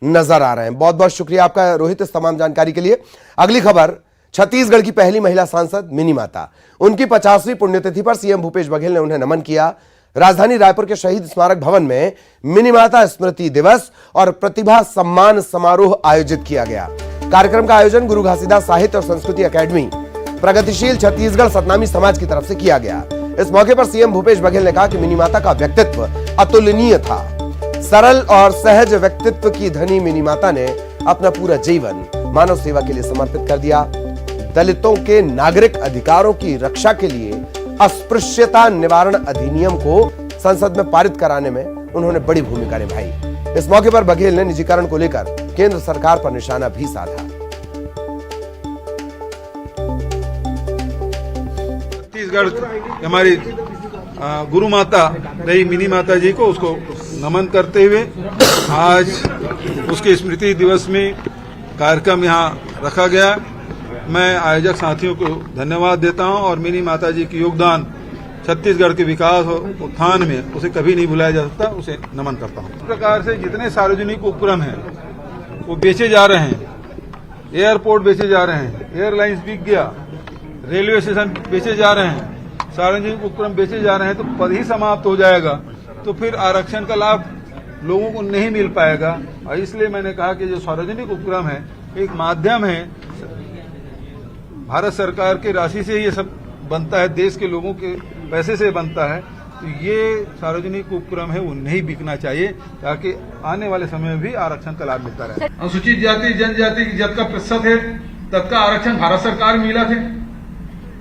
नजर आ रहे हैं। बहुत बहुत शुक्रिया आपका रोहित इस तमाम जानकारी के लिए। अगली खबर, छत्तीसगढ़ की पहली महिला सांसद मिनी माता, उनकी 50वीं पुण्यतिथि पर सीएम भूपेश बघेल ने उन्हें नमन किया। राजधानी रायपुर के शहीद स्मारक भवन में मिनी माता स्मृति दिवस और प्रतिभा सम्मान समारोह आयोजित किया गया। कार्यक्रम का आयोजन गुरु घासीदास साहित्य और संस्कृति अकेडमी, प्रगतिशील छत्तीसगढ़ सतनामी समाज की तरफ से किया गया। इस मौके पर सीएम भूपेश बघेल ने कहा कि मिनी माता का व्यक्तित्व अतुलनीय था। सरल और सहज व्यक्तित्व की धनी मिनी माता ने अपना पूरा जीवन मानव सेवा के लिए समर्पित कर दिया। दलितों के नागरिक अधिकारों की रक्षा के लिए अस्पृश्यता निवारण अधिनियम को संसद में पारित कराने में उन्होंने बड़ी भूमिका निभाई। इस मौके पर बघेल ने निजीकरण को लेकर केंद्र सरकार पर निशाना भी साधा। छत्तीसगढ़ हमारी गुरु माता रही मिनी माता जी को उसको नमन करते हुए आज उसके स्मृति दिवस में कार्यक्रम यहाँ रखा गया। मैं आयोजक साथियों को धन्यवाद देता हूं और मिनी माता जी की योगदान छत्तीसगढ़ के विकास और उत्थान में उसे कभी नहीं भुलाया जा सकता, उसे नमन करता हूं। इस प्रकार से जितने सार्वजनिक उपक्रम हैं वो बेचे जा रहे हैं, एयरपोर्ट बेचे जा रहे हैं, एयरलाइंस बिक गया, रेलवे स्टेशन बेचे जा रहे हैं, सार्वजनिक उपक्रम बेचे जा रहे हैं, तो पद ही समाप्त हो जाएगा तो फिर आरक्षण का लाभ लोगों को नहीं मिल पाएगा। और इसलिए मैंने कहा कि जो सार्वजनिक उपक्रम है एक माध्यम है, भारत सरकार की राशि से ये सब बनता है, देश के लोगों के पैसे से बनता है, तो ये सार्वजनिक उपक्रम है वो नहीं बिकना चाहिए ताकि आने वाले समय में भी आरक्षण का लाभ मिलता रहे। अनुसूचित जाति जनजाति की जब का प्रतिशत है तब का आरक्षण भारत सरकार मिला थे।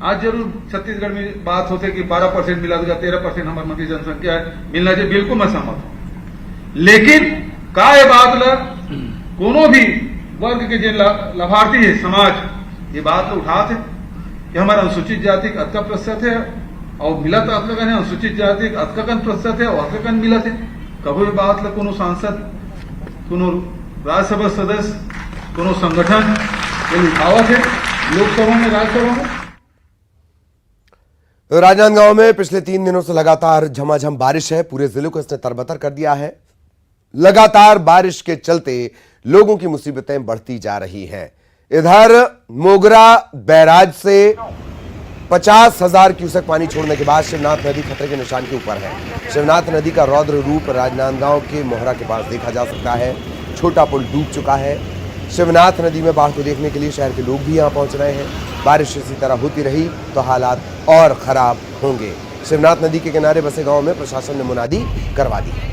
आज जरूर छत्तीसगढ़ में बात होते कि 12% मिला देगा, 13% हमारे मंत्री जनसंख्या है, मिलना चाहिए, बिल्कुल मैं सहमत हूं। लेकिन का ये बात ला कोनो भी वर्ग के जो लाभार्थी है समाज ये बात तो उठा थे कि हमारा अनुसूचित जाति का अतका प्रतिशत है और मिला तो अतकाकन है, अनुसूचित जाति का अतकाकन प्रतिशत है और अतकाकन मिला थे। कभी बात ला कोनो सांसद, कोनो राज्यसभा सदस्य, कोनो संगठन ये उठावत है लोकसभा में, राज्यसभा में। राजनांदगांव में पिछले 3 दिनों से लगातार झमाझम बारिश है। पूरे जिले को इसने तरबतर कर दिया है। लगातार बारिश के चलते लोगों की मुसीबतें बढ़ती जा रही हैं। इधर मोगरा बैराज से 50,000 क्यूसेक पानी छोड़ने के बाद शिवनाथ नदी खतरे के निशान के ऊपर है। शिवनाथ नदी का रौद्र रूप राजनांदगांव के मोहरा के पास देखा जा सकता है। छोटा पुल डूब चुका है। शिवनाथ नदी में बाढ़ को देखने के लिए शहर के लोग भी यहां पहुंच रहे हैं। बारिश इसी तरह होती रही तो हालात और खराब होंगे। शिवनाथ नदी के किनारे बसे गांव में प्रशासन ने मुनादी करवा दी है।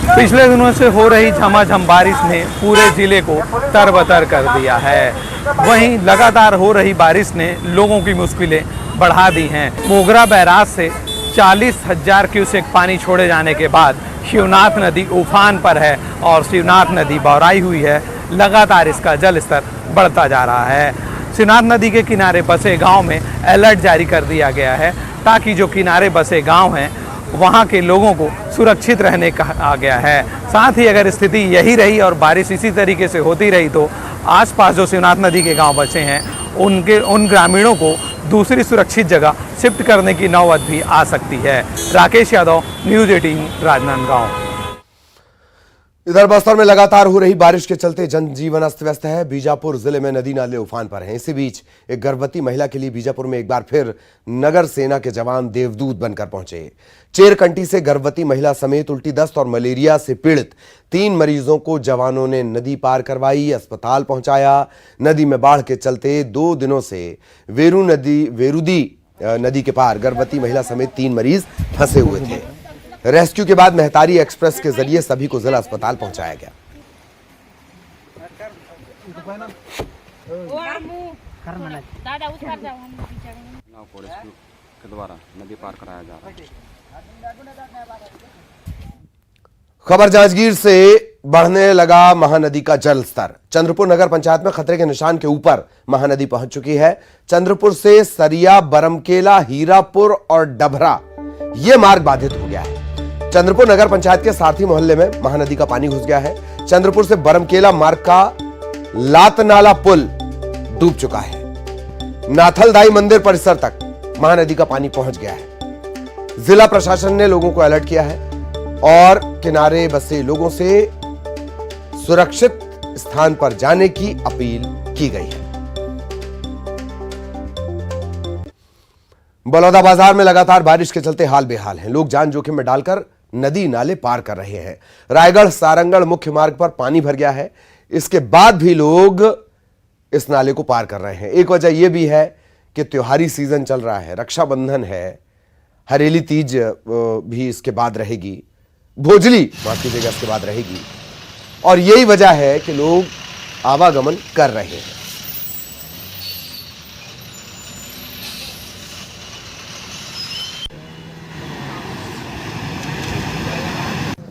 पिछले दिनों से हो रही झमाझम बारिश ने पूरे जिले को तरबतर कर दिया है। वहीं लगातार हो रही बारिश ने लोगों की मुश्किलें बढ़ा दी हैं। मोगरा बैराज से 40,000 क्यूसेक पानी छोड़े जाने के बाद शिवनाथ नदी उफान पर है और शिवनाथ नदी बौराई हुई है। लगातार इसका जल स्तर बढ़ता जा रहा है। शिवनाथ नदी के किनारे बसे गांव में अलर्ट जारी कर दिया गया है ताकि जो किनारे बसे गांव हैं वहां के लोगों को सुरक्षित रहने कहा गया है। साथ ही अगर स्थिति यही रही और बारिश इसी तरीके से होती रही तो आसपास जो शिवनाथ नदी के गांव बचे हैं उन ग्रामीणों को दूसरी सुरक्षित जगह शिफ्ट करने की नौबत भी आ सकती है। राकेश यादव, न्यूज़ 18, राजनांदगांव। इधर बस्तर में लगातार हो रही बारिश के चलते जनजीवन अस्त व्यस्त है। बीजापुर जिले में नदी नाले उफान पर हैं। इसी बीच एक गर्भवती महिला के लिए बीजापुर में एक बार फिर नगर सेना के जवान देवदूत बनकर पहुंचे। चेरकंटी से गर्भवती महिला समेत उल्टी दस्त और मलेरिया से पीड़ित 3 मरीजों को जवानों ने नदी पार करवाई, अस्पताल पहुंचाया। नदी में बाढ़ के चलते 2 दिनों से वेरुदी नदी के पार गर्भवती महिला समेत 3 मरीज फंसे हुए थे। रेस्क्यू के बाद मेहतारी एक्सप्रेस के जरिए सभी को जिला अस्पताल पहुंचाया गया। नदी पार कराया जा रहा है। खबर जांजगीर से बढ़ने लगा महानदी का जल स्तर। चंद्रपुर नगर पंचायत में खतरे के निशान के ऊपर महानदी पहुंच चुकी है। चंद्रपुर से सरिया, बरमकेला, हीरापुर और डभरा ये मार्ग बाधित हो गया है। चंद्रपुर नगर पंचायत के सारथी मोहल्ले में महानदी का पानी घुस गया है। चंद्रपुर से बरमकेला मार्ग का लातनाला पुल डूब चुका है। नाथलदाई मंदिर परिसर तक महानदी का पानी पहुंच गया है। जिला प्रशासन ने लोगों को अलर्ट किया है। और किनारे बसे लोगों से सुरक्षित स्थान पर जाने की अपील की गई है। बलौदाबाजार में लगातार बारिश के चलते हाल बेहाल हैं। लोग जान जोखिम में डालकर नदी नाले पार कर रहे हैं। रायगढ़ सारंगढ़ मुख्य मार्ग पर पानी भर गया है, इसके बाद भी लोग इस नाले को पार कर रहे हैं। एक वजह यह भी है कि त्योहारी सीजन चल रहा है, रक्षाबंधन है, हरेली तीज भी इसके बाद रहेगी, भोजली माफ कीजिएगा इसके बाद रहेगी, और यही वजह है कि लोग आवागमन कर रहे हैं।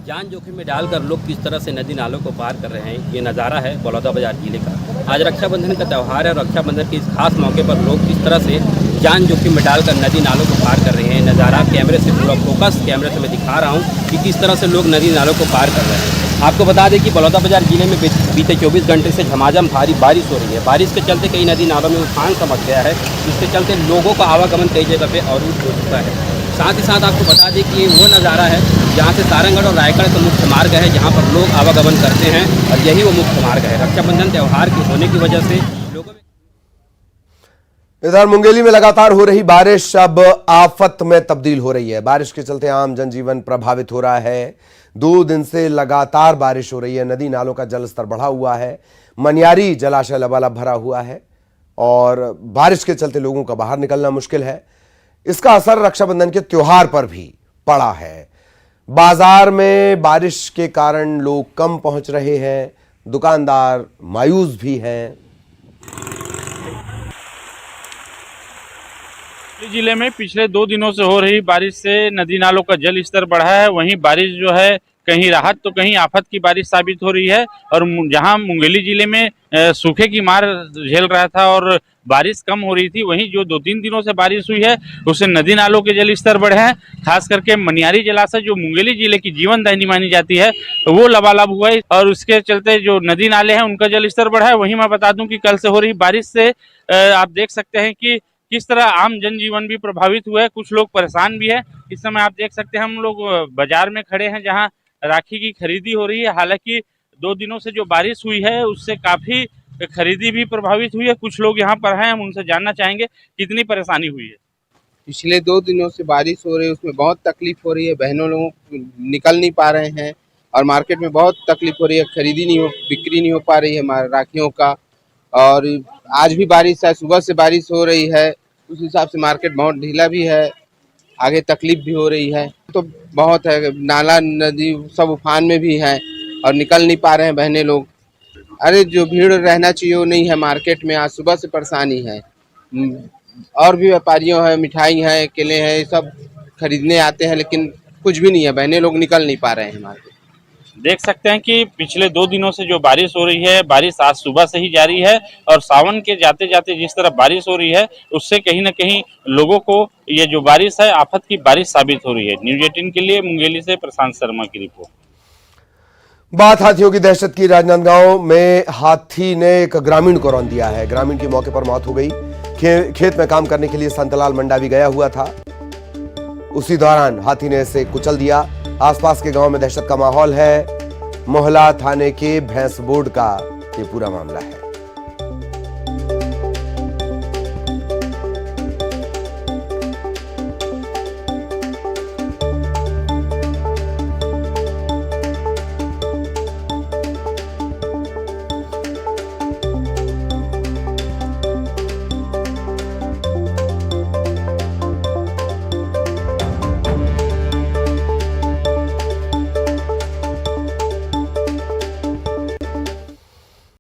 जान जोखिम में डालकर लोग किस तरह से नदी नालों को पार कर रहे हैं, ये नज़ारा है बलौदाबाजार जिले का। आज रक्षाबंधन का त्यौहार है और रक्षाबंधन के इस खास मौके पर लोग किस तरह से जान जोखिम में डालकर नदी नालों को पार कर रहे हैं। नज़ारा कैमरे से पूरा फोकस कैमरे से मैं दिखा रहा हूँ कि किस तरह से लोग नदी नालों को पार कर रहे हैं। आपको बता दें कि बलौदाबाजार जिले में बीते 24 घंटे से झमाझम भारी बारिश हो रही है। बारिश के चलते कई नदी नालों में उफान समझ गया है, जिसके चलते लोगों का आवागमन कई जगह पे अवरुद्ध हो चुका है। साथ ही साथ आपको बता दें कि ये वो नज़ारा है जहाँ से सारंगढ़ और रायगढ़ का मुख्य मार्ग है, जहाँ पर लोग आवागमन करते हैं और यही वो मुख्य मार्ग है। रक्षाबंधन त्यौहार के होने की वजह से लोगों में इधर मुंगेली में लगातार हो रही बारिश अब आफत में तब्दील हो रही है। बारिश के चलते आम जनजीवन प्रभावित हो रहा है। 2 दिन से लगातार बारिश हो रही है, नदी नालों का जलस्तर बढ़ा हुआ है, मनियारी जलाशय लबालब भरा हुआ है और बारिश के चलते लोगों का बाहर निकलना मुश्किल है। इसका असर रक्षाबंधन के त्योहार पर भी पड़ा है। बाजार में बारिश के कारण लोग कम पहुंच रहे हैं, दुकानदार मायूस भी हैं। जिले में पिछले 2 दिनों से हो रही बारिश से नदी नालों का जल स्तर बढ़ा है। वहीं बारिश जो है कहीं राहत तो कहीं आफत की बारिश साबित हो रही है। और जहां मुंगेली जिले में सूखे की मार झेल रहा था और बारिश कम हो रही थी, वहीं जो 2-3 दिनों से बारिश हुई है उससे नदी नालों के जल स्तर बढ़े हैं। खास करके मनियारी जलाशय जो मुंगेली जिले की जीवन दायिनी मानी जाती है वो लबालब हुआ है और उसके चलते जो नदी नाले हैं उनका जल स्तर बढ़ा है। वहीं मैं बता दूं कि कल से हो रही बारिश से आप देख सकते हैं कि किस तरह आम जनजीवन भी प्रभावित हुआ है, कुछ लोग परेशान भी है। इस समय आप देख सकते हैं हम लोग बाजार में खड़े हैं जहां राखी की खरीदी हो रही है। हालांकि 2 दिनों से जो बारिश हुई है उससे काफी खरीदी भी प्रभावित हुई है। कुछ लोग यहाँ पर हैं, हम उनसे जानना चाहेंगे कितनी परेशानी हुई है। पिछले 2 दिनों से बारिश हो रही है, उसमें बहुत तकलीफ हो रही है। बहनों लोगों निकल नहीं पा रहे हैं और मार्केट में बहुत तकलीफ हो रही है, बिक्री नहीं हो पा रही है राखियों का। और आज भी बारिश है, सुबह से बारिश हो रही है, उस हिसाब से मार्केट बहुत ढीला भी है, आगे तकलीफ भी हो रही है। तो बहुत है, नाला नदी सब उफान में भी है और निकल नहीं पा रहे हैं बहने लोग। अरे जो भीड़ रहना चाहिए वो नहीं है मार्केट में, आज सुबह से परेशानी है। और भी व्यापारियों हैं, मिठाई हैं, केले हैं, ये सब खरीदने आते हैं, लेकिन कुछ भी नहीं है, बहने लोग निकल नहीं पा रहे हैं मार्केट। देख सकते हैं कि पिछले 2 दिनों से जो बारिश हो रही है, बारिश आज सुबह से ही जारी है और सावन के जाते जाते जिस तरह बारिश हो रही है उससे कहीं न कहीं लोगों को ये जो बारिश है आफत की बारिश साबित हो रही है। न्यूज़ 18 के लिए मुंगेली से प्रशांत शर्मा की रिपोर्ट। बात हाथियों की दहशत की। राजनांदगांव में हाथी ने एक ग्रामीण को रौंद दिया है। ग्रामीण की मौके पर मौत हो गई। खेत में काम करने के लिए संतलाल मंडा भी गया हुआ था, उसी दौरान हाथी ने इसे कुचल दिया। आसपास के गांव में दहशत का माहौल है। मोहला थाने के भैंस बोर्ड का ये पूरा मामला है।